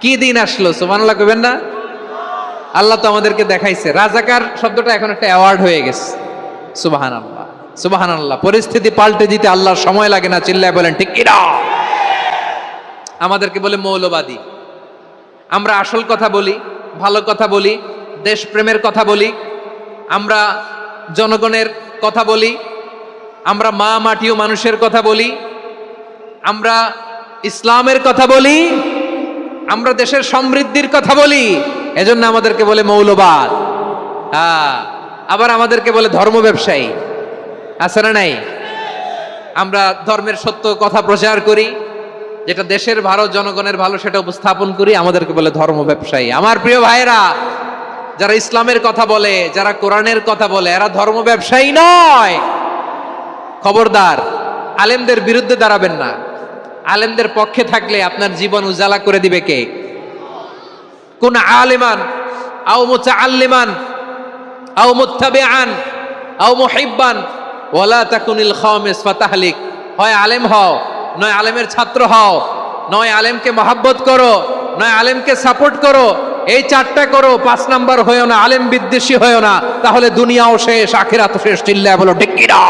কি দিন আসলো, সুবহানাল্লাহ কইবেন না? আল্লাহ তো আমাদেরকে দেখাইছে। রাজাকার শব্দটা এখন একটা অ্যাওয়ার্ড হয়ে গেছে। সুবহানাল্লাহ, সুবহানাল্লাহ। পরিস্থিতি পাল্টে দিতে আল্লাহর সময় লাগে না, চিল্লায় বলেন ঠিক কিনা? আমাদেরকে বলে মৌলবাদী। আমরা আসল কথা বলি, ভালো কথা বলি, দেশপ্রেমের কথা বলি, আমরা জনগণের কথা বলি, আমরা মা মাটি ও মানুষের কথা বলি, আমরা ইসলামের কথা বলি, আমরা দেশের সমৃদ্ধির কথা বলি। এজন্য আমাদেরকে বলে মৌলবাদ। আবার আমাদেরকে বলে ধর্ম ব্যবসায়ী। আছে না নাই? আমরা ধর্মের সত্য কথা প্রচার করি, যেটা দেশের ভালো, জনগণের ভালো, সেটা উপস্থাপন করি, আমাদেরকে বলে ধর্ম ব্যবসায়ী। আমার প্রিয় ভাইরা, যারা ইসলামের কথা বলে, যারা কোরআনের কথা বলে, এরা ধর্ম ব্যবসায়ী নয়। খবরদার, আলেমদের বিরুদ্ধে দাঁড়াবেন না। আলেমদের পক্ষে থাকলে আপনার জীবন উজালা করে দিবে কে? কোন আলিমান আও মুতাআল্লিমান আও মুত্তাবিআন আও মুহিব্বান ওয়ালা তাকুনিল খামিস ফাতাহলিক। হয় আলেম হও, নয় আলেমের ছাত্র হও, নয় আলেমকে মহাব্বত করো, নয় আলেমকে সাপোর্ট করো। এই চারটা করো, 5 নাম্বার হয়েও না, আলেম বিদ্বেষী হয়েও না, তাহলে দুনিয়াও শেষ, আখিরাতও শেষ। চিল্লায় বলো ঠিক কিনা?